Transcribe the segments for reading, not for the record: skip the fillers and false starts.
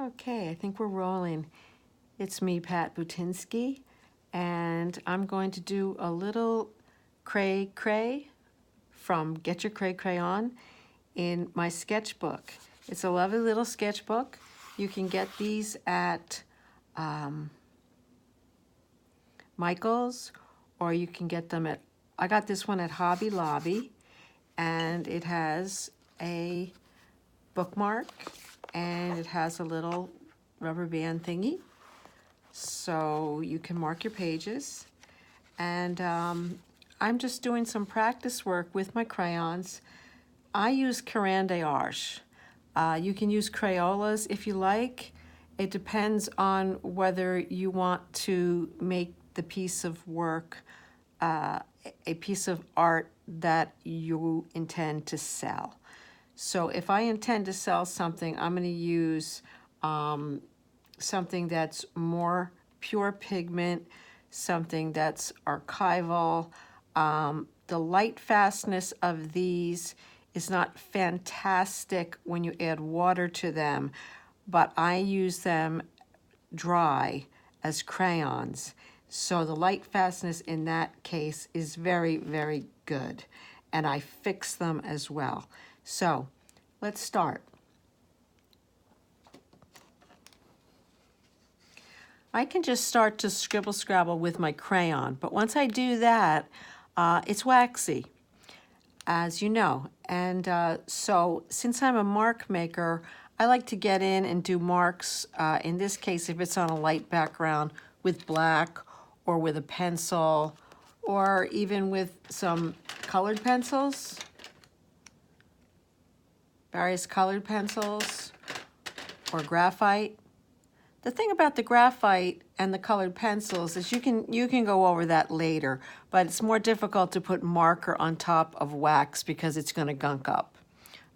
Okay, I think we're rolling. It's me, Pat Butinsky, and I'm going to do a little Cray from Get Your Cray Crayon in my sketchbook. It's a lovely little sketchbook. You can get these at Michael's, or you can get them at, I got this one at Hobby Lobby, and it has a bookmark and it has a little rubber band thingy, so you can mark your pages. And I'm just doing some practice work with my crayons. I use Caran de Arche. You can use Crayolas if you like. It depends on whether you want to make the piece of work a piece of art that you intend to sell. So if I intend to sell something, I'm going to use something that's more pure pigment, something that's archival. The light fastness of these is not fantastic when you add water to them, but I use them dry as crayons. So the light fastness in that case is very, very good. And I fix them as well. So let's start. I can just start to scribble scrabble with my crayon, but once I do that, it's waxy, as you know. And so since I'm a mark maker, I like to get in and do marks, in this case, if it's on a light background, with black or with a pencil, or even with some colored pencils, various colored pencils, or graphite. The thing about the graphite and the colored pencils is you can go over that later, but it's more difficult to put marker on top of wax because it's going to gunk up.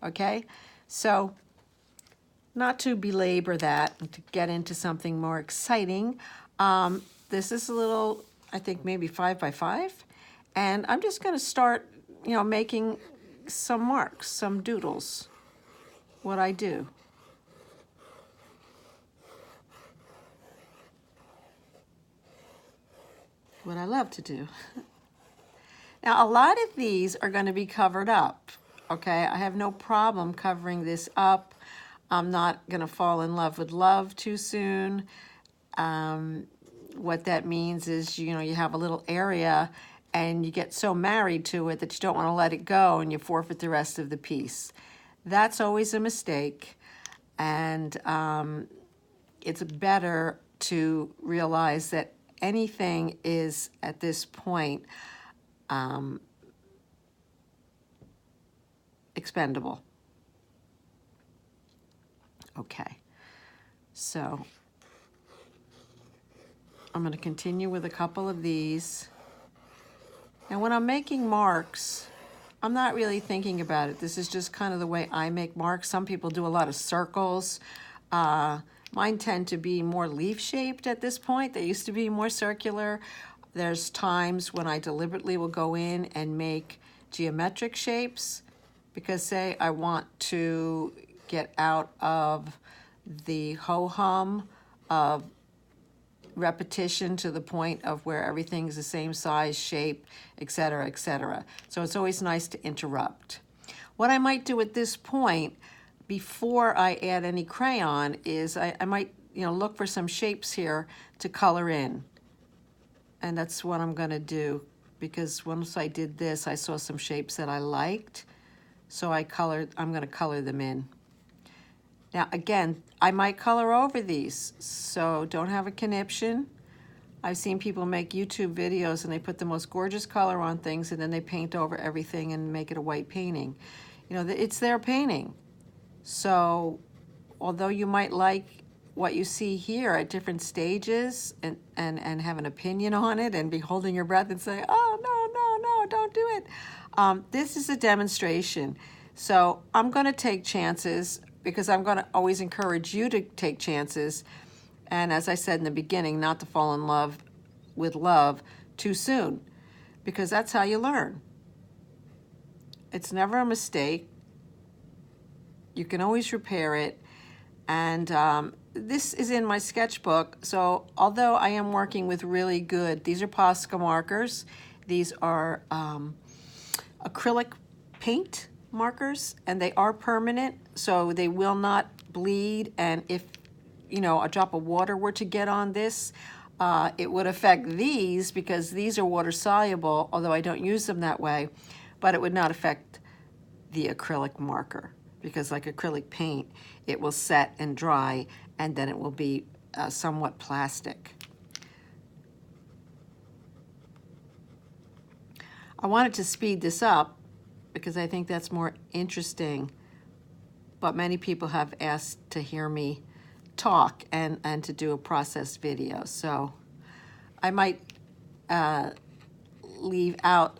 Okay? So, not to belabor that and to get into something more exciting, this is a little, I think maybe 5 by 5, and I'm just going to start, making some marks, some doodles. What I do. What I love to do. Now, a lot of these are going to be covered up, okay? I have no problem covering this up. I'm not going to fall in love with love too soon. What that means is, you have a little area and you get so married to it that you don't want to let it go and you forfeit the rest of the piece. That's always a mistake, and it's better to realize that anything is, at this point, expendable. Okay, so I'm going to continue with a couple of these. And when I'm making marks, I'm not really thinking about it. This is just kind of the way I make marks. Some people do a lot of circles. Mine tend to be more leaf-shaped at this point. They used to be more circular. There's times when I deliberately will go in and make geometric shapes because, say, I want to get out of the ho-hum of repetition to the point of where everything's the same size, shape, etc., etc. So it's always nice to interrupt. What I might do at this point, before I add any crayon, is I might look for some shapes here to color in. And that's what I'm going to do, because once I did this, I saw some shapes that I liked. So I'm going to color them in. Now, again, I might color over these, so don't have a conniption. I've seen people make YouTube videos and they put the most gorgeous color on things and then they paint over everything and make it a white painting. It's their painting. So, although you might like what you see here at different stages and have an opinion on it and be holding your breath and say, oh, no, don't do it. This is a demonstration. So I'm going to take chances because I'm going to always encourage you to take chances. And as I said in the beginning, not to fall in love with love too soon, because that's how you learn. It's never a mistake. You can always repair it. And this is in my sketchbook. So although I am working with really good, these are Posca markers. These are acrylic paint markers, and they are permanent, so they will not bleed. And if, you know, a drop of water were to get on this, it would affect these because these are water soluble, although I don't use them that way, but it would not affect the acrylic marker because like acrylic paint, it will set and dry and then it will be somewhat plastic. I wanted to speed this up because I think that's more interesting, but many people have asked to hear me talk and to do a process video. So I might leave out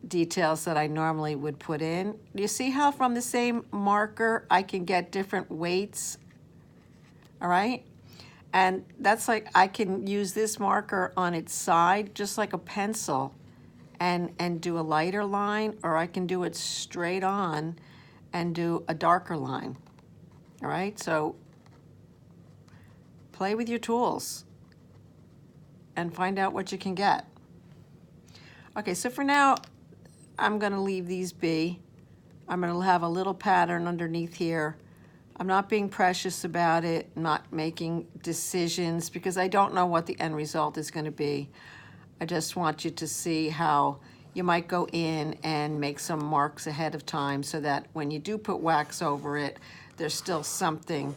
details that I normally would put in. Do you see how from the same marker I can get different weights? All right. And that's like I can use this marker on its side just like a pencil and do a lighter line, or I can do it straight on and do a darker line. All right, so play with your tools and find out what you can get. Okay, so for now, I'm gonna leave these be. I'm gonna have a little pattern underneath here. I'm not being precious about it, not making decisions because I don't know what the end result is gonna be. I just want you to see how you might go in and make some marks ahead of time so that when you do put wax over it, there's still something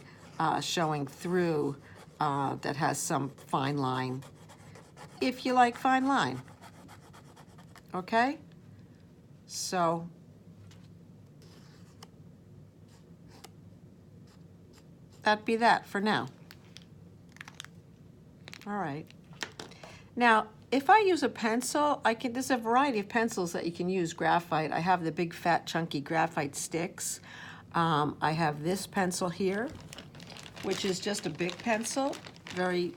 showing through that has some fine line, if you like fine line. Okay? So that'd be that for now. All right. Now, if I use a pencil, there's a variety of pencils that you can use, graphite. I have the big, fat, chunky graphite sticks. I have this pencil here, which is just a big pencil, very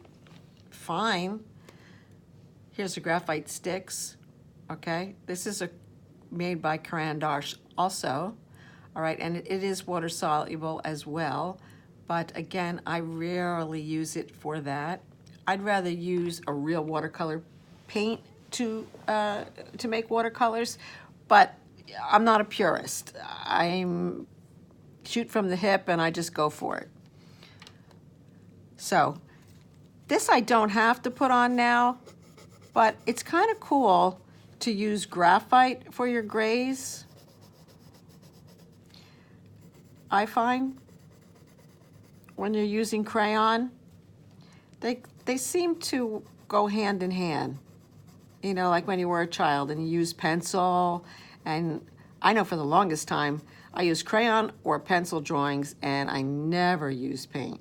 fine. Here's the graphite sticks, okay? This is made by Caran also, all right? And it is water soluble as well, but again, I rarely use it for that. I'd rather use a real watercolor paint to make watercolors, but I'm not a purist. I'm shoot from the hip and I just go for it. So this I don't have to put on now, but it's kind of cool to use graphite for your grays, I find, when you're using crayon. They seem to go hand in hand. You know, like when you were a child and you use pencil, and I know for the longest time, I used crayon or pencil drawings and I never used paint.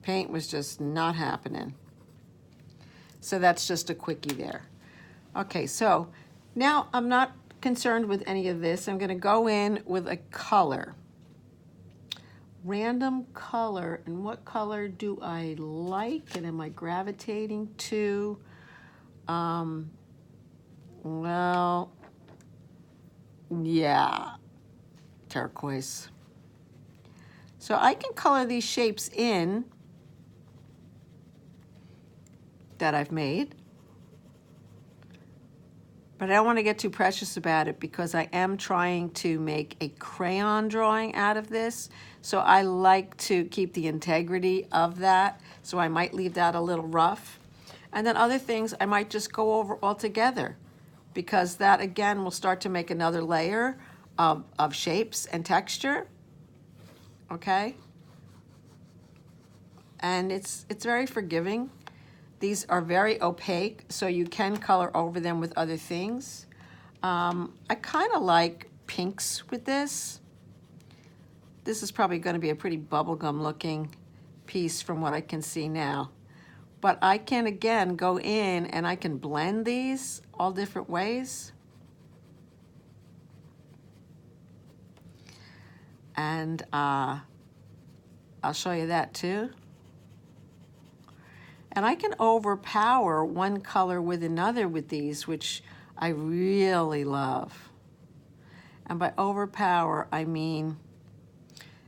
Paint was just not happening. So that's just a quickie there. Okay, so now I'm not concerned with any of this. I'm gonna go in with a color. Random color, and what color do I like and am I gravitating to? Well, yeah, turquoise. So I can color these shapes in that I've made, but I don't want to get too precious about it because I am trying to make a crayon drawing out of this. So I like to keep the integrity of that. So I might leave that a little rough. And then other things I might just go over altogether because that again will start to make another layer of shapes and texture. Okay? And it's very forgiving. These are very opaque, so you can color over them with other things. I kind of like pinks with this. This is probably going to be a pretty bubblegum looking piece from what I can see now. But I can, again, go in and I can blend these all different ways. And I'll show you that too. And I can overpower one color with another with these, which I really love. And by overpower, I mean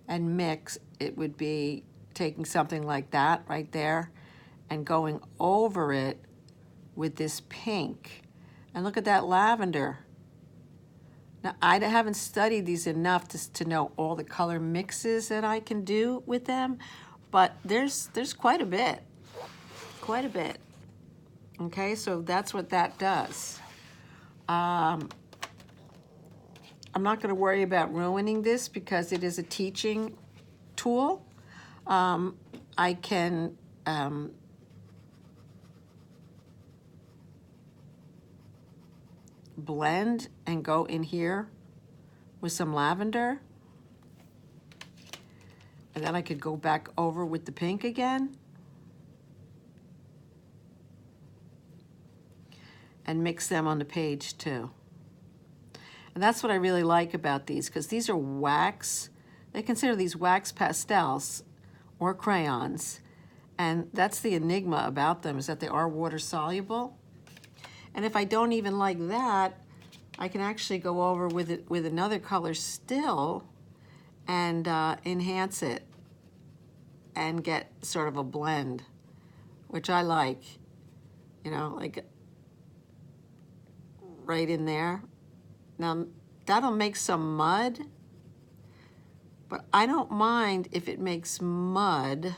and mix, it would be taking something like that right there and going over it with this pink. And look at that lavender. Now, I haven't studied these enough to know all the color mixes that I can do with them, but there's quite a bit, quite a bit. Okay, so that's what that does. I'm not going to worry about ruining this because it is a teaching tool. I can blend and go in here with some lavender. And then I could go back over with the pink again. And mix them on the page too. And that's what I really like about these, because these are wax. They consider these wax pastels or crayons. And that's the enigma about them, is that they are water soluble. And if I don't even like that, I can actually go over with it with another color still and enhance it and get sort of a blend, which I like, you know, like right in there. Now, that'll make some mud, but I don't mind if it makes mud,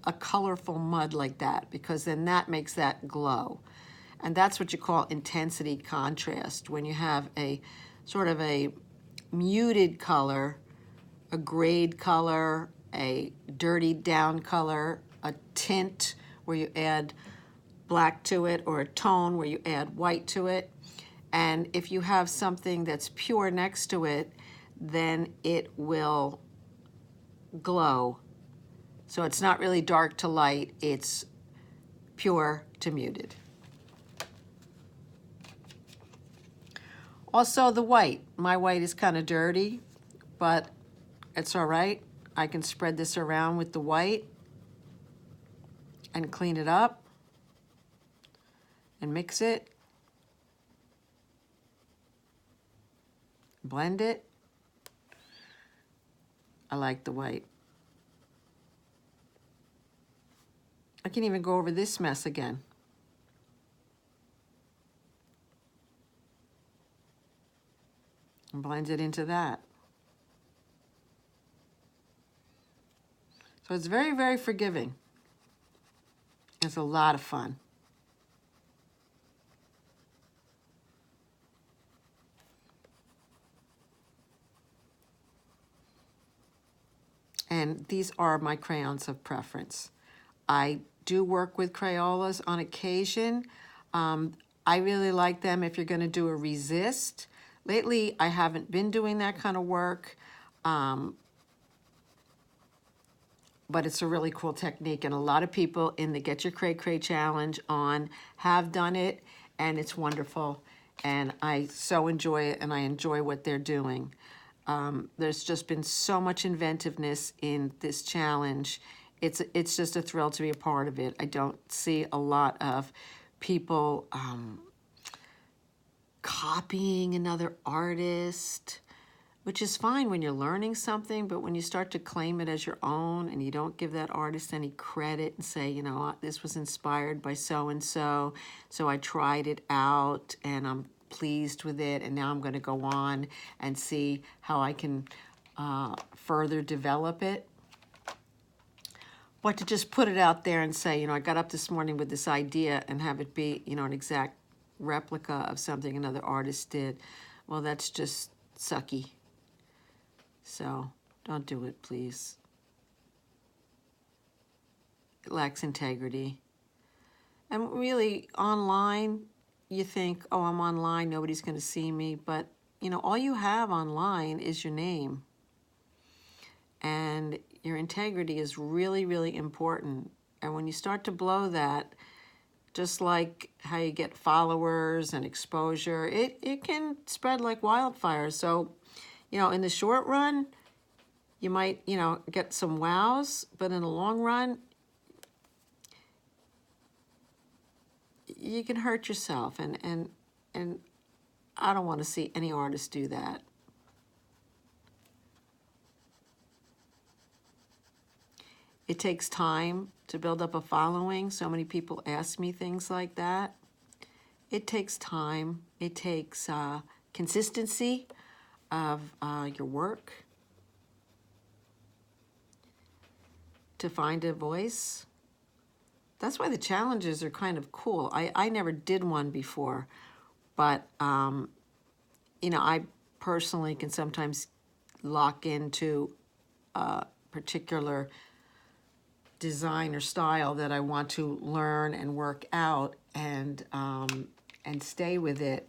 a colorful mud like that, because then that makes that glow. And that's what you call intensity contrast, when you have a sort of a muted color, a grayed color, a dirtied down color, a tint where you add black to it, or a tone where you add white to it. And if you have something that's pure next to it, then it will glow. So it's not really dark to light, it's pure to muted. Also the white. My white is kind of dirty, but it's all right. I can spread this around with the white and clean it up and mix it. Blend it. I like the white. I can even go over this mess again. And blend it into that. So it's very, very forgiving. It's a lot of fun. And these are my crayons of preference. I do work with Crayolas on occasion. I really like them if you're going to do a resist. Lately, I haven't been doing that kind of work, but it's a really cool technique. And a lot of people in the Get Your Cray Cray Challenge have done it, and it's wonderful. And I so enjoy it, and I enjoy what they're doing. There's just been so much inventiveness in this challenge. It's just a thrill to be a part of it. I don't see a lot of people copying another artist, which is fine when you're learning something, but when you start to claim it as your own and you don't give that artist any credit and say, you know, this was inspired by so-and-so, so I tried it out and I'm pleased with it, and now I'm going to go on and see how I can further develop it. But to just put it out there and say, you know, I got up this morning with this idea and have it be, you know, an exact replica of something another artist did, well, that's just sucky. So don't do it, please. It lacks integrity. And really, online, you think, oh, I'm online, nobody's going to see me. But, you know, all you have online is your name. And your integrity is really, really important. And when you start to blow that, just like how you get followers and exposure, it can spread like wildfire. So, you know, in the short run, you might, you know, get some wows, but in the long run, you can hurt yourself, and I don't want to see any artist do that. It takes time to build up a following. So many people ask me things like that. It takes time. It takes consistency of your work to find a voice. That's why the challenges are kind of cool. I never did one before, but you know, I personally can sometimes lock into a particular design or style that I want to learn and work out and stay with it.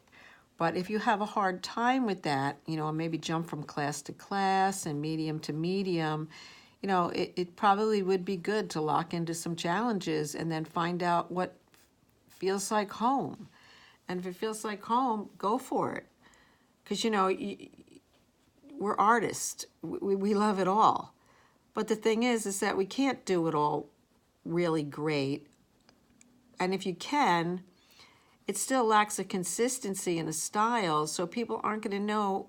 But if you have a hard time with that, you know, maybe jump from class to class and medium to medium, you know, it probably would be good to lock into some challenges and then find out what feels like home. And if it feels like home, go for it. Because, you know, we're artists. We love it all. But the thing is that we can't do it all really great. And if you can, it still lacks a consistency and a style, so people aren't going to know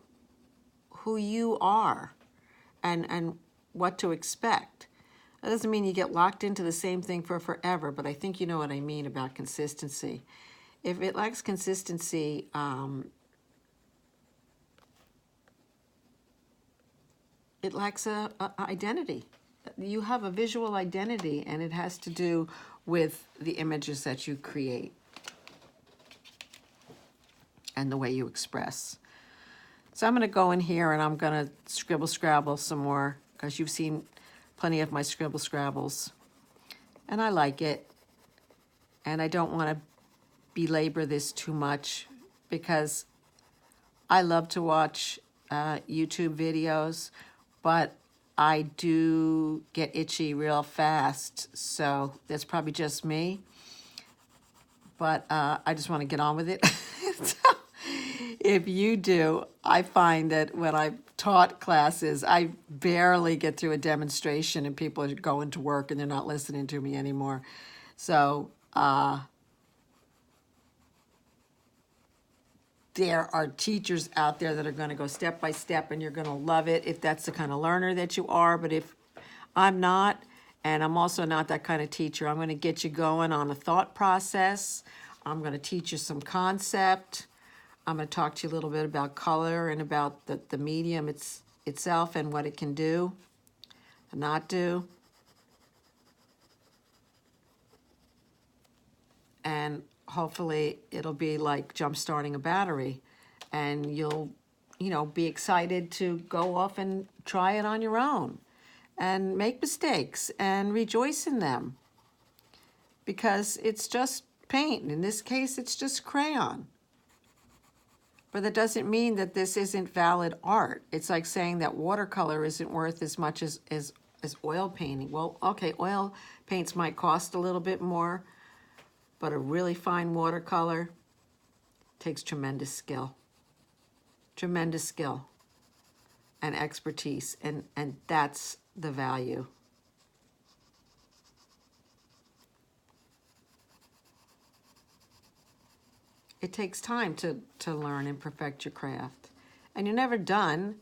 who you are and what to expect. That doesn't mean you get locked into the same thing for forever, but I think you know what I mean about consistency. If it lacks consistency, it lacks a identity. You have a visual identity, and it has to do with the images that you create and the way you express. So I'm going to go in here and I'm going to scribble scrabble some more, because you've seen plenty of my scribble scrabbles, and I like it. And I don't want to belabor this too much, because I love to watch YouTube videos, but I do get itchy real fast, so that's probably just me. But I just want to get on with it. So, if you do, I find that when I've taught classes, I barely get through a demonstration and people are going to work and they're not listening to me anymore. So there are teachers out there that are going to go step by step, and you're going to love it if that's the kind of learner that you are. But if I'm not, and I'm also not that kind of teacher, I'm going to get you going on a thought process. I'm going to teach you some concept. I'm going to talk to you a little bit about color and about the medium itself and what it can do and not do. And hopefully it'll be like jump starting a battery, and you'll, you know, be excited to go off and try it on your own and make mistakes and rejoice in them, because it's just paint. In this case, it's just crayon. But that doesn't mean that this isn't valid art. It's like saying that watercolor isn't worth as much as oil painting. Well, okay, oil paints might cost a little bit more, but a really fine watercolor takes tremendous skill and expertise, and that's the value. It takes time to learn and perfect your craft. And you're never done,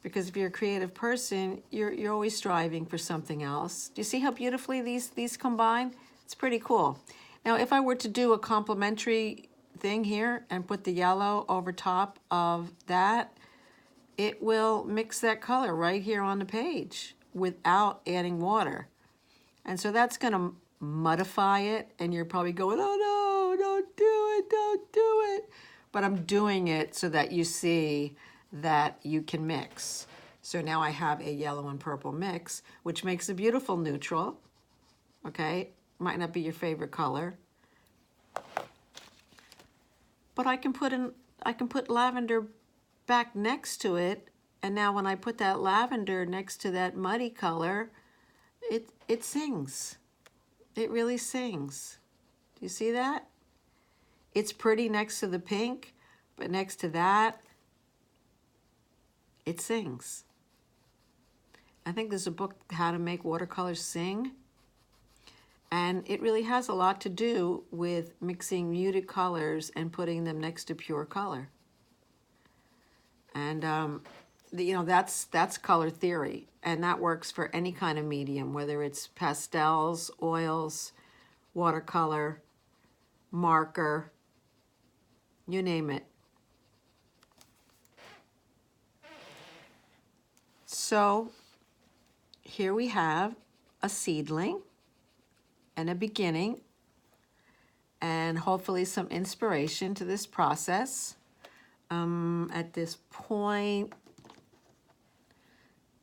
because if you're a creative person, you're always striving for something else. Do you see how beautifully these combine? It's pretty cool. Now, if I were to do a complementary thing here and put the yellow over top of that, it will mix that color right here on the page without adding water. And so that's going to muddify it, and you're probably going, oh no, don't do it. But I'm doing it so that you see that you can mix. So now I have a yellow and purple mix, which makes a beautiful neutral. Okay, might not be your favorite color, but I can put lavender back next to it, and now when I put that lavender next to that muddy color, it sings. It really sings. Do you see that? It's pretty next to the pink, but next to that, it sings. I think there's a book, How to Make Watercolors Sing, and it really has a lot to do with mixing muted colors and putting them next to pure color. And you know, that's color theory, and that works for any kind of medium, whether it's pastels, oils, watercolor, marker, you name it. So here we have a seedling and a beginning, and hopefully some inspiration to this process. At this point,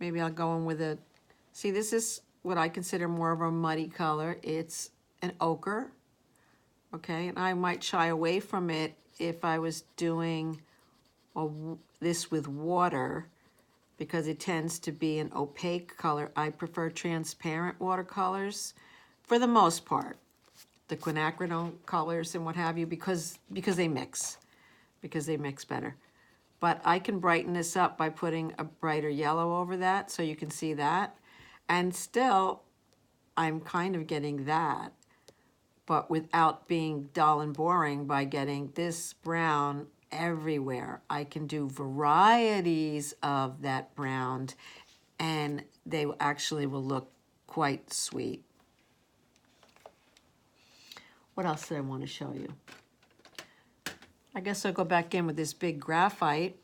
maybe I'll go in with a, see, this is what I consider more of a muddy color. It's an ochre, okay? And I might shy away from it if I was doing this with water, because it tends to be an opaque color. I prefer transparent watercolors for the most part, the quinacridone colors and what have you, because they mix better. But I can brighten this up by putting a brighter yellow over that, so you can see that. And still, I'm kind of getting that, but without being dull and boring by getting this brown everywhere. I can do varieties of that brown, and they actually will look quite sweet. What else did I want to show you? I guess I'll go back in with this big graphite,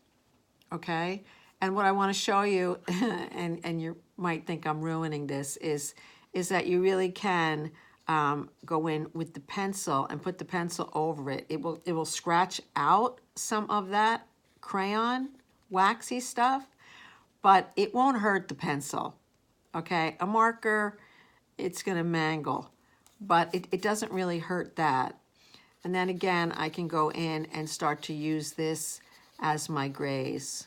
okay? And what I want to show you, and you might think I'm ruining this, is that you really can go in with the pencil and put the pencil over it. It will scratch out some of that crayon, waxy stuff, but it won't hurt the pencil, okay? A marker, it's going to mangle, but it doesn't really hurt that. And then again, I can go in and start to use this as my grays.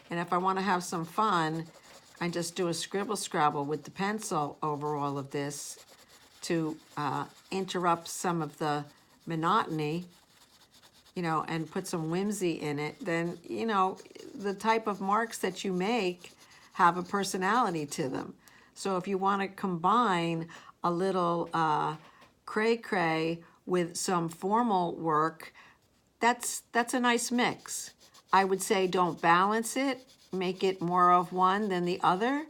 And if I want to have some fun, I just do a scribble scrabble with the pencil over all of this to interrupt some of the monotony, you know, and put some whimsy in it. Then, you know, the type of marks that you make have a personality to them. So if you want to combine a little cray with some formal work, that's a nice mix. I would say don't balance it, make it more of one than the other,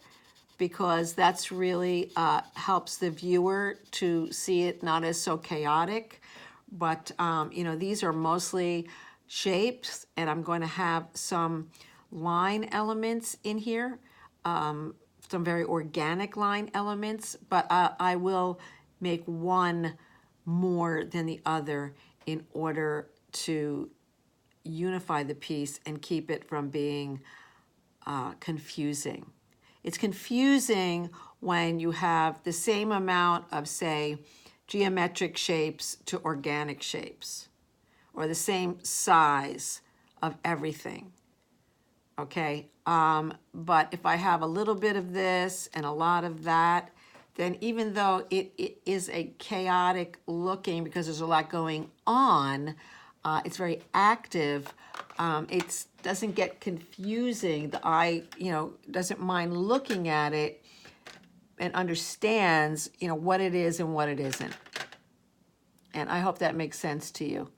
because that's really helps the viewer to see it not as so chaotic. But you know, these are mostly shapes, and I'm going to have some line elements in here, some very organic line elements, but I will make one more than the other in order to unify the piece and keep it from being confusing. It's confusing when you have the same amount of, say, geometric shapes to organic shapes, or the same size of everything, okay? But if I have a little bit of this and a lot of that, then even though it is a chaotic looking, because there's a lot going on, it's very active, it doesn't get confusing. The eye, you know, doesn't mind looking at it and understands, you know, what it is and what it isn't. And I hope that makes sense to you.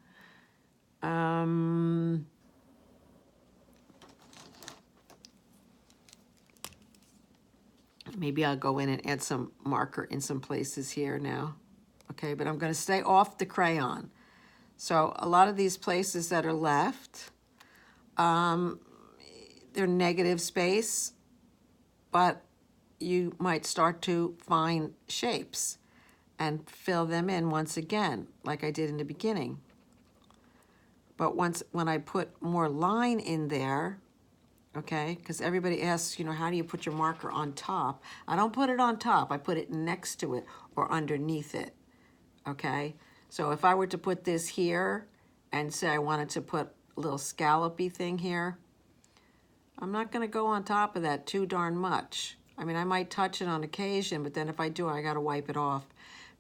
Maybe I'll go in and add some marker in some places here now. Okay, but I'm going to stay off the crayon. So a lot of these places that are left, they're negative space, but you might start to find shapes and fill them in once again, like I did in the beginning. But when I put more line in there, okay, because everybody asks, you know, how do you put your marker on top? I don't put it on top, I put it next to it or underneath it, okay? So if I were to put this here and say I wanted to put a little scallopy thing here, I'm not gonna go on top of that too darn much. I mean, I might touch it on occasion, but then if I do, I gotta wipe it off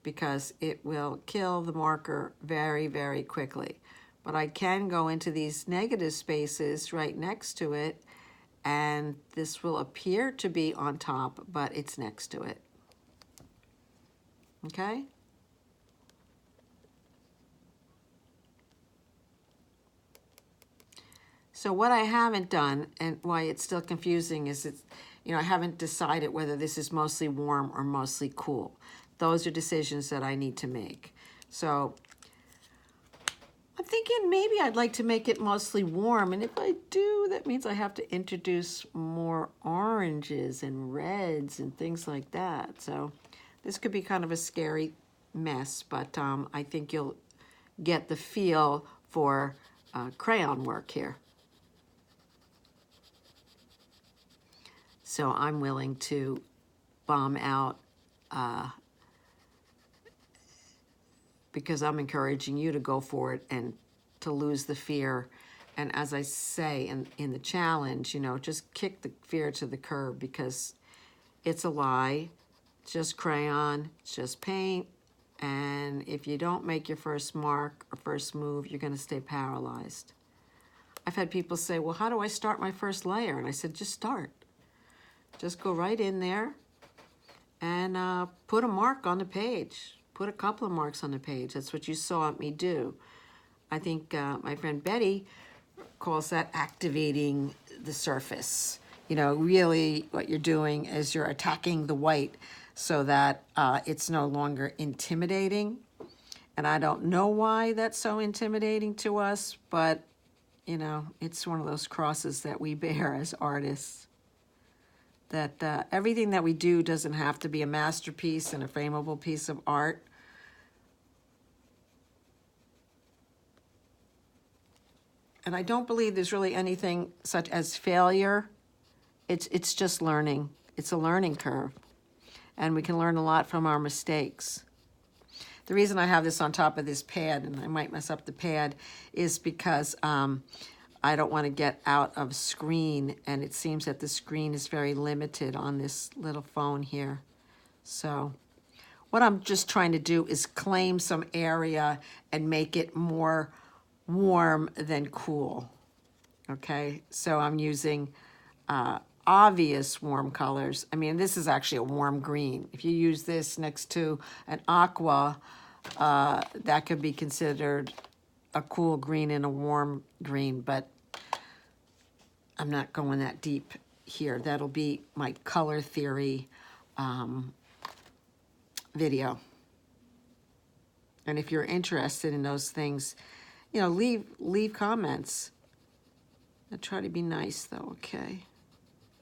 because it will kill the marker very, very quickly. But I can go into these negative spaces right next to it, and this will appear to be on top, but it's next to it. Okay? So what I haven't done, and why it's still confusing, is it's, I haven't decided whether this is mostly warm or mostly cool. Those are decisions that I need to make. So I'm thinking maybe I'd like to make it mostly warm, and if I do, that means I have to introduce more oranges and reds and things like that. So this could be kind of a scary mess, but I think you'll get the feel for crayon work here. So I'm willing to bomb out because I'm encouraging you to go for it and to lose the fear. And as I say in the challenge, just kick the fear to the curb, because it's a lie. It's just crayon, it's just paint. And if you don't make your first mark or first move, you're going to stay paralyzed. I've had people say, well, how do I start my first layer? And I said, just start. Just go right in there and put a mark on the page. Put a couple of marks on the page. That's what you saw me do. I think my friend Betty calls that activating the surface. Really what you're doing is you're attacking the white so that it's no longer intimidating. And I don't know why that's so intimidating to us, but, it's one of those crosses that we bear as artists. That everything that we do doesn't have to be a masterpiece and a frameable piece of art. And I don't believe there's really anything such as failure. It's just learning. It's a learning curve. And we can learn a lot from our mistakes. The reason I have this on top of this pad, and I might mess up the pad, is because I don't want to get out of screen, and it seems that the screen is very limited on this little phone here. So what I'm just trying to do is claim some area and make it more warm than cool. Okay, so I'm using obvious warm colors. I mean, this is actually a warm green. If you use this next to an aqua, that could be considered a cool green and a warm green, but I'm not going that deep here. That'll be my color theory video. And if you're interested in those things, leave comments. I try to be nice though, okay?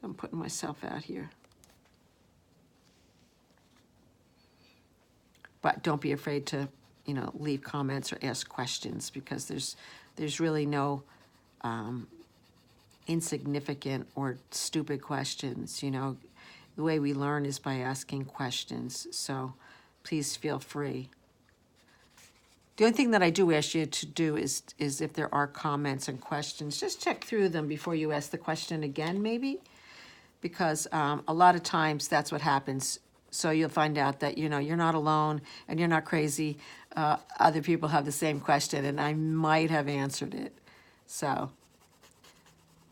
I'm putting myself out here. But don't be afraid to, leave comments or ask questions, because there's really no insignificant or stupid questions. The way we learn is by asking questions. So please feel free. The only thing that I do ask you to do is if there are comments and questions, just check through them before you ask the question again, maybe, because a lot of times that's what happens. So you'll find out that, you're not alone and you're not crazy. Other people have the same question, and I might have answered it. So,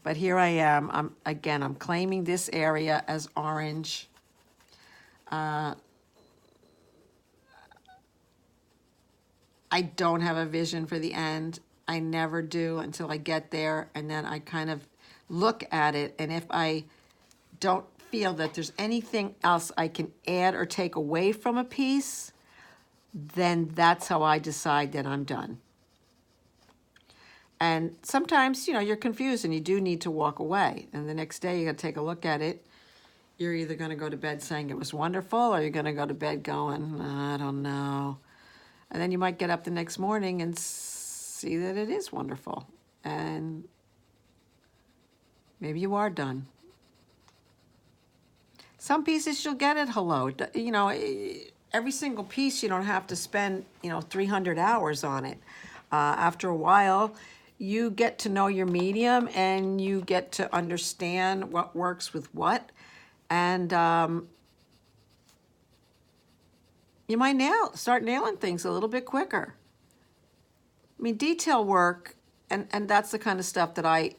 but here I am. I'm claiming this area as orange. I don't have a vision for the end. I never do until I get there, and then I kind of look at it, and if I don't feel that there's anything else I can add or take away from a piece, then that's how I decide that I'm done. And sometimes, you're confused and you do need to walk away, and the next day you got to take a look at it. You're either going to go to bed saying it was wonderful, or you're going to go to bed going, I don't know. And then you might get up the next morning and see that it is wonderful. And maybe you are done. Some pieces you'll get at hello. Every single piece you don't have to spend, 300 hours on it. After a while, you get to know your medium and you get to understand what works with what. And you might start nailing things a little bit quicker. I mean, detail work, and that's the kind of stuff that I,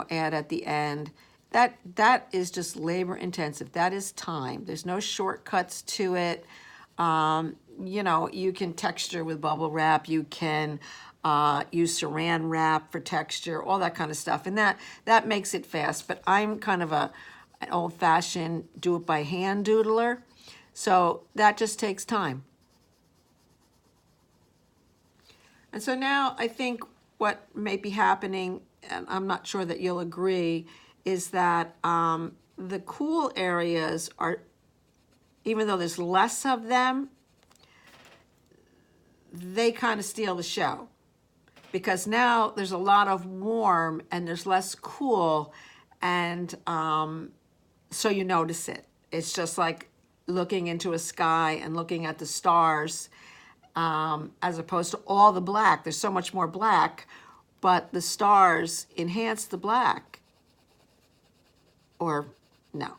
add at the end. That is just labor intensive. That is time. There's no shortcuts to it. You can texture with bubble wrap. You can use Saran wrap for texture, all that kind of stuff. And that makes it fast. But I'm kind of an old-fashioned do-it-by-hand doodler. So that just takes time. And so now I think what may be happening, and I'm not sure that you'll agree, is that the cool areas are, even though there's less of them, they kind of steal the show. Because now there's a lot of warm and there's less cool, and so you notice it. It's just like looking into a sky and looking at the stars, as opposed to all the black. There's so much more black, but the stars enhance the black. Or no,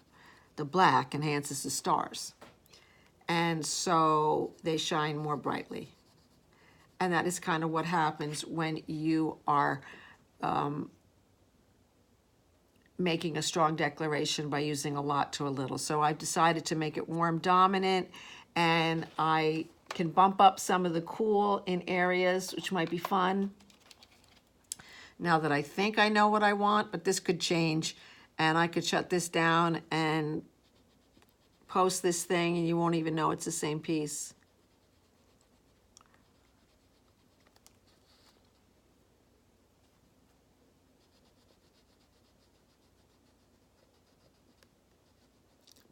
the black enhances the stars. And so they shine more brightly. And that is kind of what happens when you are making a strong declaration by using a lot to a little. So I've decided to make it warm dominant, and I can bump up some of the cool in areas, which might be fun. Now that I think I know what I want, but this could change, and I could shut this down and post this thing and you won't even know it's the same piece.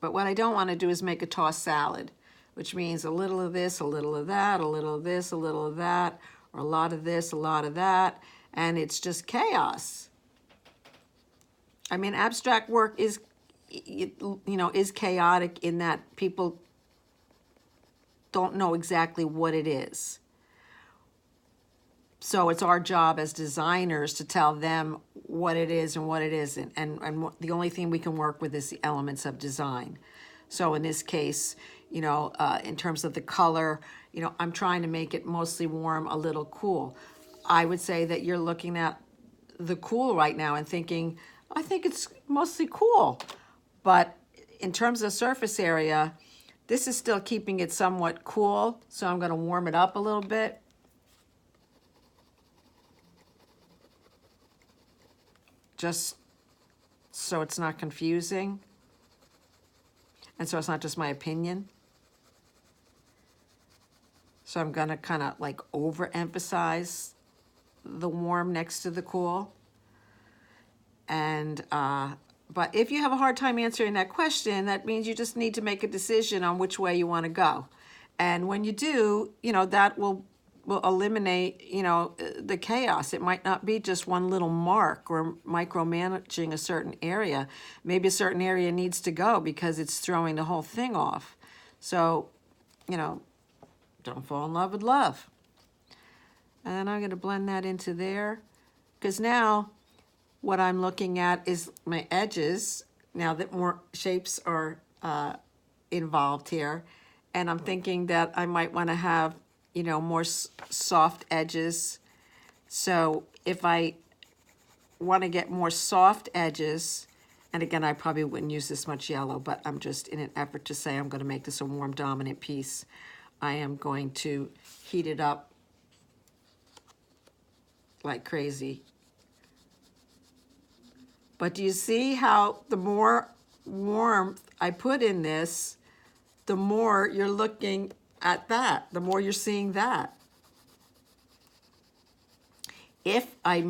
But what I don't want to do is make a tossed salad, which means a little of this, a little of that, a little of this, a little of that, or a lot of this, a lot of that, and it's just chaos. I mean, abstract work is, is chaotic in that people don't know exactly what it is. So it's our job as designers to tell them what it is and what it isn't. And the only thing we can work with is the elements of design. So in this case, in terms of the color, I'm trying to make it mostly warm, a little cool. I would say that you're looking at the cool right now and thinking, I think it's mostly cool. But in terms of surface area, this is still keeping it somewhat cool. So I'm going to warm it up a little bit. Just so it's not confusing. And so it's not just my opinion. So I'm going to kind of like overemphasize the warm next to the cool. And, but if you have a hard time answering that question, that means you just need to make a decision on which way you want to go. And when you do, that will eliminate, the chaos. It might not be just one little mark or micromanaging a certain area. Maybe a certain area needs to go because it's throwing the whole thing off. So, don't fall in love with love. And I'm going to blend that into there, because now what I'm looking at is my edges, now that more shapes are involved here. And I'm thinking that I might want to have, more soft edges. So if I want to get more soft edges, and again, I probably wouldn't use this much yellow, but I'm just in an effort to say I'm going to make this a warm dominant piece. I am going to heat it up like crazy. But do you see how the more warmth I put in this, the more you're looking at that, the more you're seeing that. If I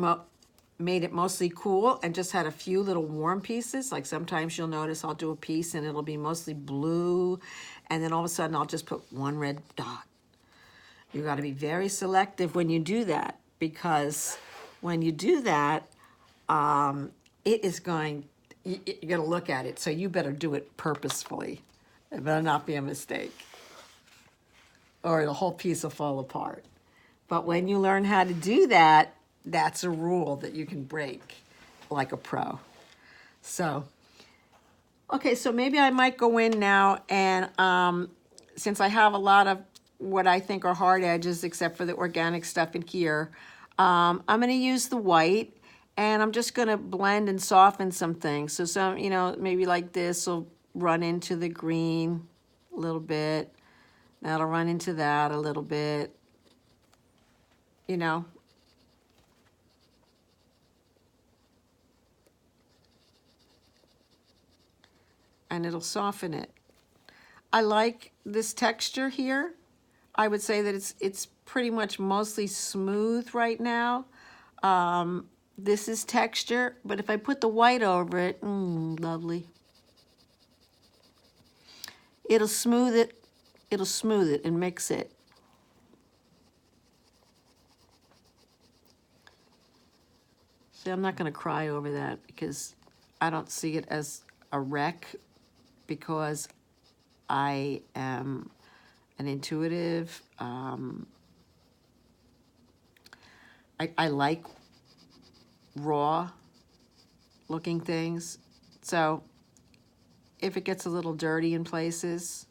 made it mostly cool and just had a few little warm pieces, like sometimes you'll notice I'll do a piece and it'll be mostly blue, and then all of a sudden I'll just put one red dot. You got to be very selective when you do that, because when you do that, it is going, you're going to look at it, so you better do it purposefully. It better not be a mistake, or the whole piece will fall apart. But when you learn how to do that, that's a rule that you can break like a pro. So, okay, so maybe I might go in now, and since I have a lot of what I think are hard edges, except for the organic stuff in here, I'm going to use the white, and I'm just going to blend and soften some things. So some, maybe like this will run into the green a little bit. That'll run into that a little bit. and it'll soften it. I like this texture here. I would say that it's pretty much mostly smooth right now. This is texture, but if I put the white over it, lovely. It'll smooth it and mix it. See, I'm not gonna cry over that because I don't see it as a wreck, because I am an intuitive. I like raw looking things. So if it gets a little dirty in places,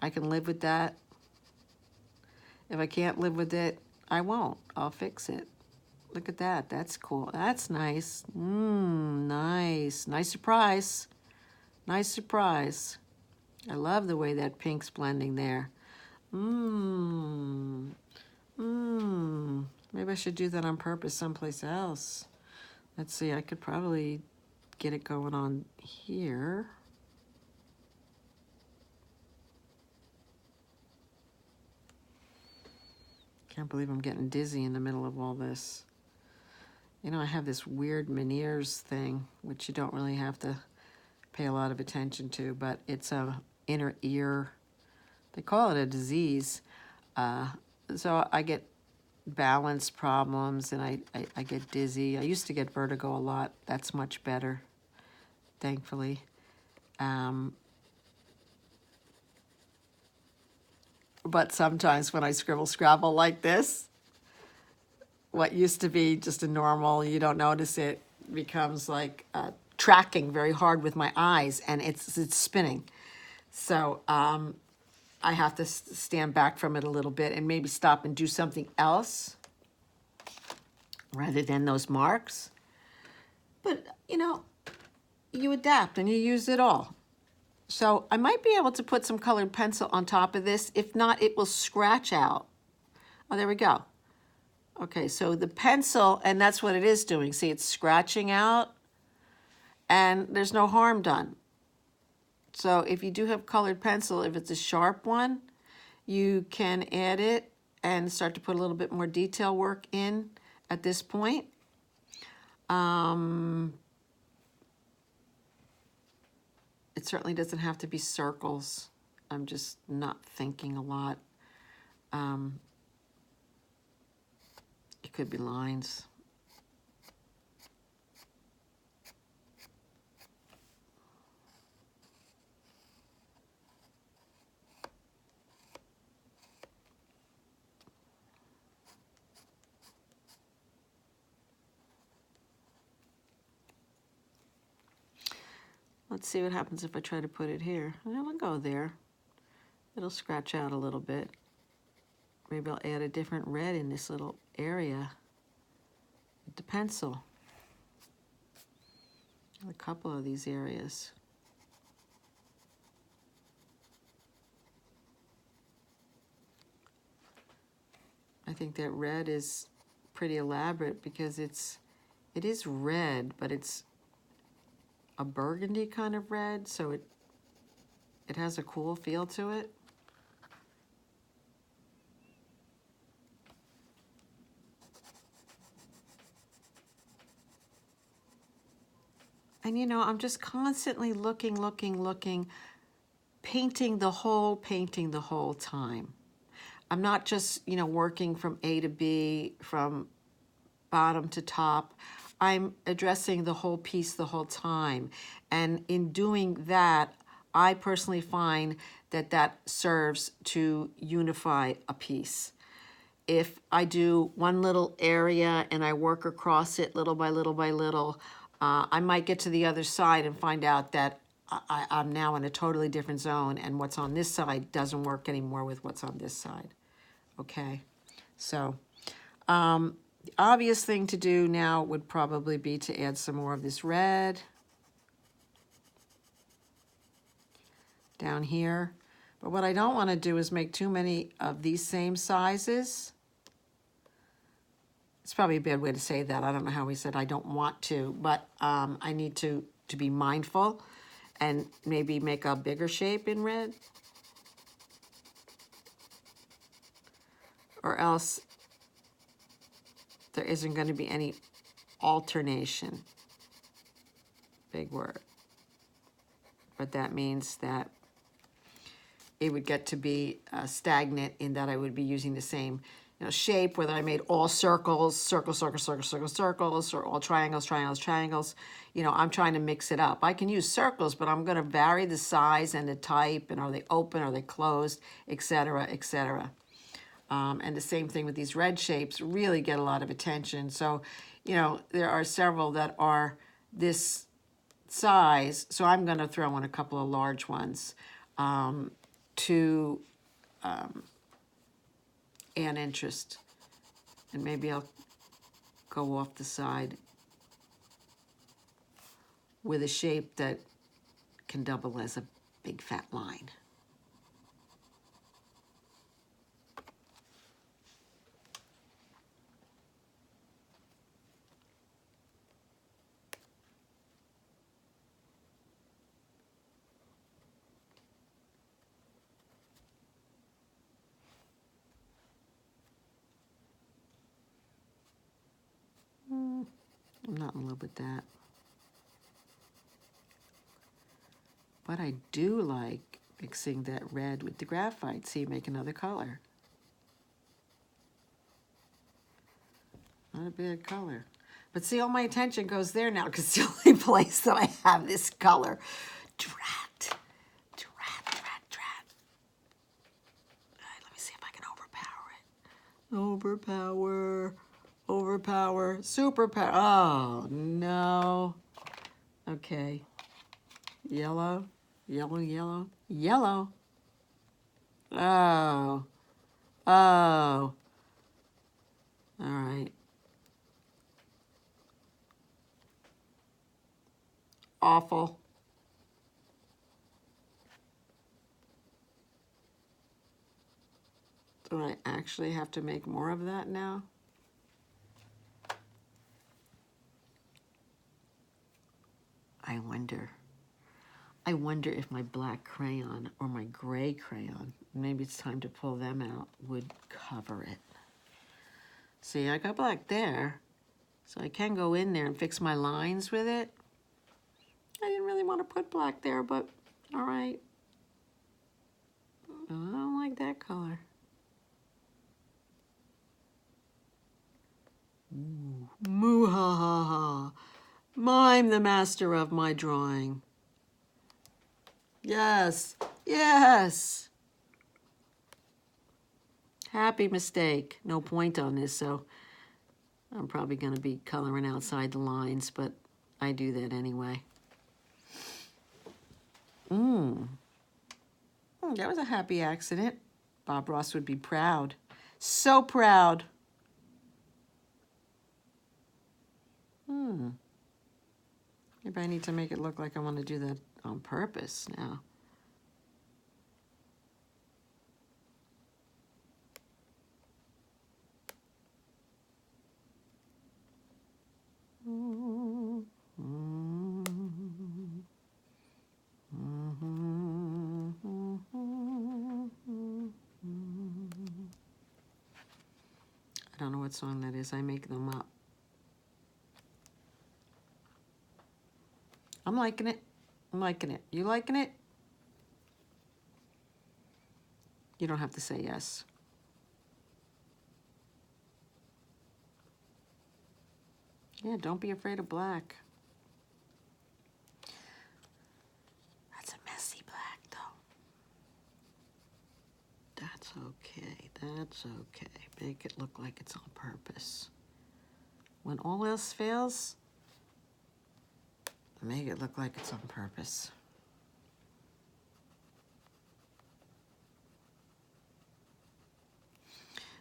I can live with that. If I can't live with it, I won't. I'll fix it. Look at that. That's cool. That's nice. Nice. Nice surprise. Nice surprise. I love the way that pink's blending there. Maybe I should do that on purpose someplace else. Let's see, I could probably get it going on here. Can't believe I'm getting dizzy in the middle of all this. You know, I have this weird Meniere's thing, which you don't really have to pay a lot of attention to, but it's a inner ear. They call it a disease. So I get balance problems, and I get dizzy. I used to get vertigo a lot. That's much better, thankfully. But sometimes when I scrabble like this, what used to be just a normal, you don't notice it, becomes like tracking very hard with my eyes, and it's spinning. So I have to stand back from it a little bit and maybe stop and do something else rather than those marks. But, you know, you adapt and you use it all. So I might be able to put some colored pencil on top of this. If not, it will scratch out. Oh, there we go. Okay, so the pencil, and that's what it is doing. See, it's scratching out, and there's no harm done. So if you do have colored pencil, if it's a sharp one, you can add it and start to put a little bit more detail work in at this point. It certainly doesn't have to be circles. I'm just not thinking a lot. It could be lines. Let's see what happens if I try to put it here. It'll go there. It'll scratch out a little bit. Maybe I'll add a different red in this little area with the pencil. A couple of these areas. I think that red is pretty elaborate because it is red, but it's a burgundy kind of red, so it has a cool feel to it. And you know, I'm just constantly looking, painting the whole time. I'm not just, you know, working from A to B, from bottom to top. I'm addressing the whole piece the whole time. And in doing that, I personally find that that serves to unify a piece. If I do one little area and I work across it little by little by little, I might get to the other side and find out that I'm now in a totally different zone, and what's on this side doesn't work anymore with what's on this side. Okay, so the obvious thing to do now would probably be to add some more of this red down here. But what I don't want to do is make too many of these same sizes. It's probably a bad way to say that. I don't know how we said I don't want to, but I need to be mindful. and maybe make a bigger shape in red. Or else there isn't going to be any alternation. Big word. But that means that it would get to be stagnant in that I would be using the same shape, whether I made all circles, circles, circles, circles, circles, circles, or all triangles, triangles, triangles. I'm trying to mix it up. I can use circles, but I'm going to vary the size and the type, and are they open, are they closed, etc., etc. And the same thing with these red shapes, really get a lot of attention. So, there are several that are this size, so I'm going to throw in a couple of large ones to add interest. And maybe I'll go off the side with a shape that can double as a big fat line. I'm not in love with that. But I do like mixing that red with the graphite. See, make another color. Not a bad color. But see, all my attention goes there now because it's the only place that I have this color. Drat. Drat, drat, drat. All right, let me see if I can overpower it. Overpower, superpower. Oh, no. Okay. Yellow, yellow, yellow, yellow. Oh. Oh. All right. Awful. Do I actually have to make more of that now? I wonder if my black crayon or my gray crayon, maybe it's time to pull them out, would cover it. See, I got black there, so I can go in there and fix my lines with it. I didn't really want to put black there, but all right. I don't like that color. Ooh. Moo ha ha ha. I'm the master of my drawing. Yes, yes. Happy mistake. No point on this, so I'm probably going to be coloring outside the lines, but I do that anyway. That was a happy accident. Bob Ross would be proud. So proud. Maybe I need to make it look like I want to do that on purpose now. I don't know what song that is. I make them up. I'm liking it. I'm liking it. You liking it? You don't have to say yes. Yeah, don't be afraid of black. That's a messy black, though. That's okay. That's okay. Make it look like it's on purpose. When all else fails, make it look like it's on purpose.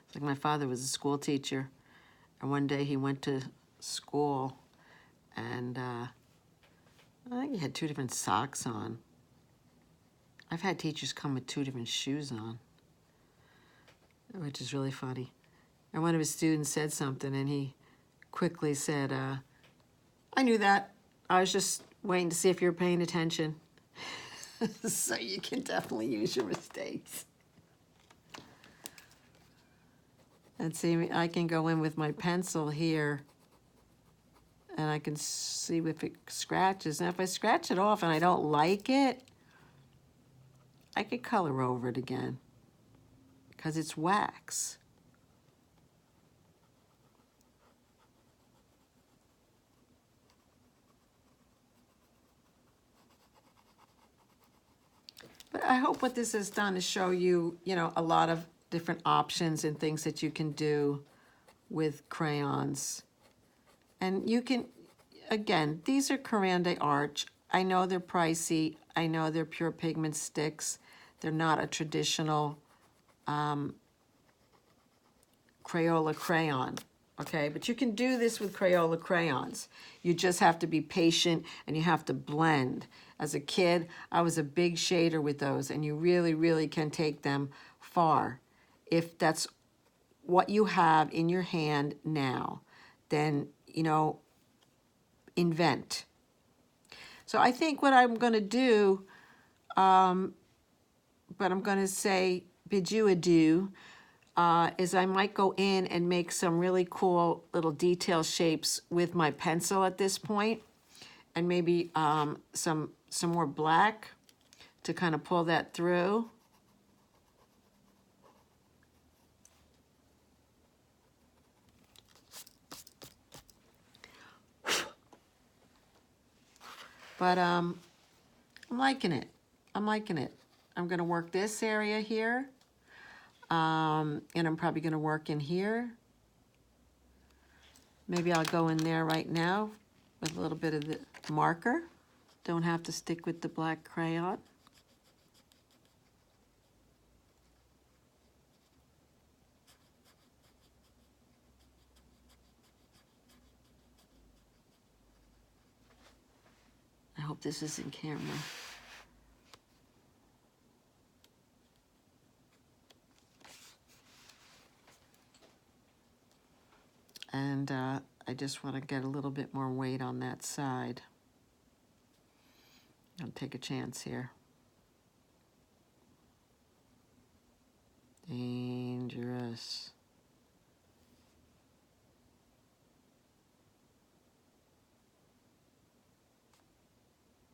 It's like my father was a school teacher, and one day he went to school, and I think he had 2 different socks on. I've had teachers come with 2 different shoes on, which is really funny. And one of his students said something, and he quickly said, I knew that. I was just waiting to see if you were paying attention. So you can definitely use your mistakes. And see, I can go in with my pencil here and I can see if it scratches. And if I scratch it off and I don't like it, I could color over it again because it's wax. But I hope what this has done is show you, you know, a lot of different options and things that you can do with crayons. And you can, again, these are Caran d'Arche. I know they're pricey. I know they're pure pigment sticks. They're not a traditional Crayola crayon, okay? But you can do this with Crayola crayons. You just have to be patient and you have to blend. As a kid, I was a big shader with those, and you really, really can take them far. If that's what you have in your hand now, then, you know, invent. So I think what I'm going to do, but I'm going to say bid you adieu, is I might go in and make some really cool little detail shapes with my pencil at this point, and maybe some more black to kind of pull that through. But I'm liking it. I'm liking it. I'm going to work this area here, and I'm probably going to work in here. Maybe I'll go in there right now with a little bit of the marker. Don't have to stick with the black crayon. I hope this is in camera. And I just want to get a little bit more weight on that side. I'll take a chance here. Dangerous.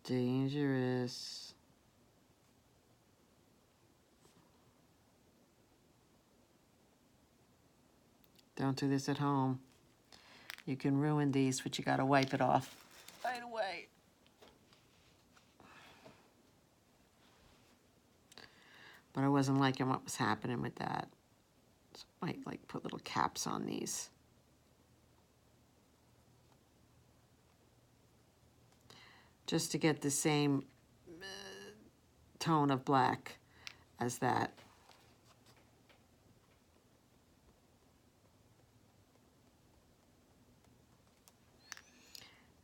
Dangerous. Don't do this at home. You can ruin these, but you gotta wipe it off right away. But I wasn't liking what was happening with that. So I might like put little caps on these. Just to get the same tone of black as that.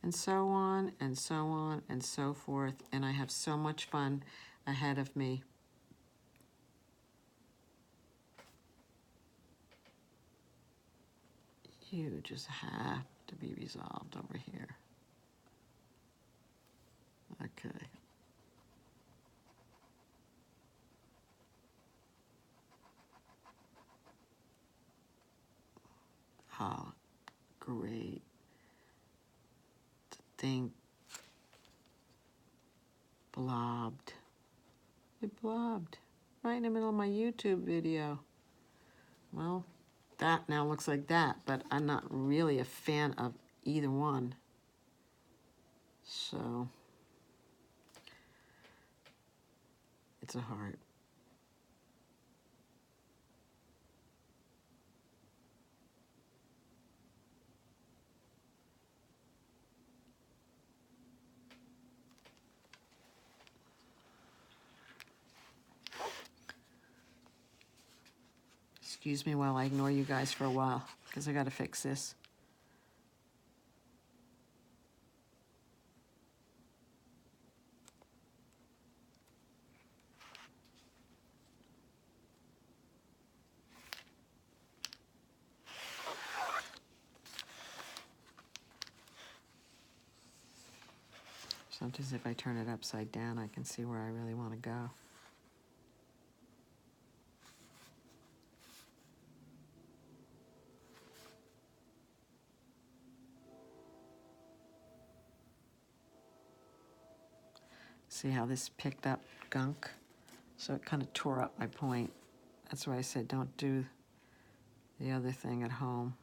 And so on, and so on, and so forth. And I have so much fun ahead of me. You just have to be resolved over here. Okay. Oh, great. The thing blobbed. It blobbed right in the middle of my YouTube video. Well, that now looks like that, but I'm not really a fan of either one. So, it's a heart. Excuse me while I ignore you guys for a while, because I gotta fix this. So Sometimes if I turn it upside down, I can see where I really want to go. See how this picked up gunk? So it kind of tore up my point. That's why I said don't do the other thing at home.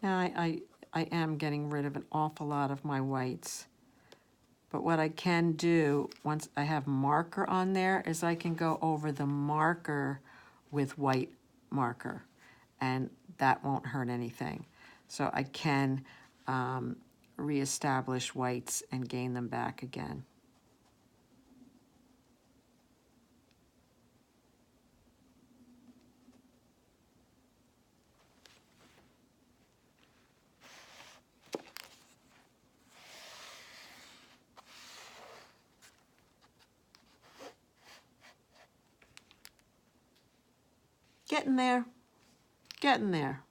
Now I am getting rid of an awful lot of my whites. But what I can do, once I have marker on there, is I can go over the marker with white marker, and that won't hurt anything. So I can reestablish whites and gain them back again. Getting there, getting there.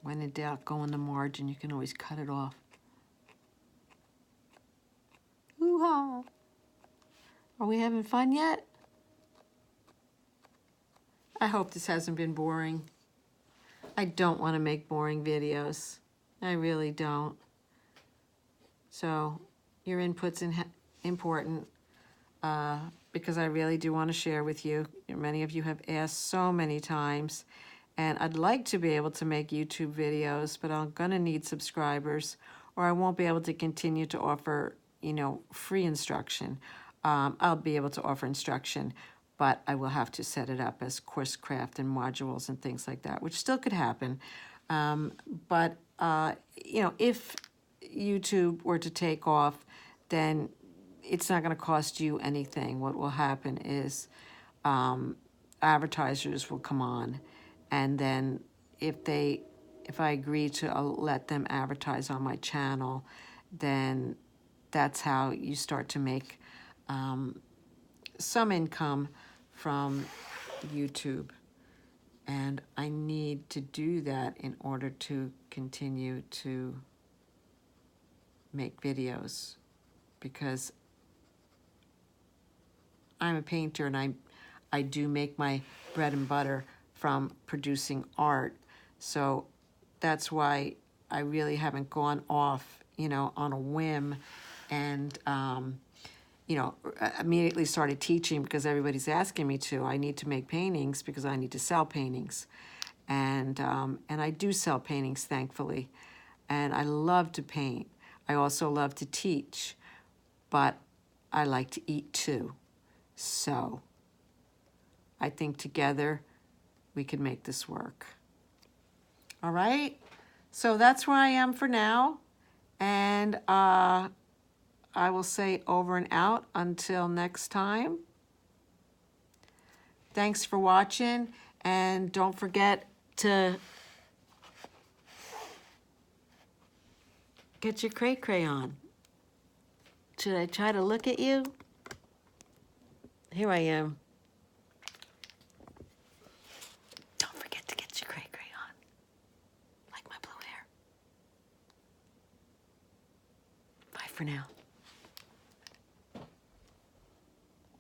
When in doubt, go on the margin. You can always cut it off. Hoo-ha! Are we having fun yet? I hope this hasn't been boring. I don't want to make boring videos. I really don't. So your input's important because I really do want to share with you. Many of you have asked so many times, and I'd like to be able to make YouTube videos, but I'm going to need subscribers, or I won't be able to continue to offer, you know, free instruction. I'll be able to offer instruction, but I will have to set it up as course craft and modules and things like that, which still could happen. But you know, if YouTube were to take off, then it's not going to cost you anything. What will happen is advertisers will come on, and then if I agree to let them advertise on my channel, then that's how you start to make some income from YouTube. And I need to do that in order to continue to make videos, because I'm a painter and I do make my bread and butter from producing art. So that's why I really haven't gone off, you know, on a whim and you know, immediately started teaching because everybody's asking me to. I need to make paintings because I need to sell paintings. And I do sell paintings, thankfully. And I love to paint. I also love to teach, but I like to eat too. So I think together we can make this work. All right? So that's where I am for now. And I will say over and out until next time. Thanks for watching, and don't forget to get your Cray crayon. Should I try to look at you? Here I am. Don't forget to get your Cray crayon. Like my blue hair. Bye for now.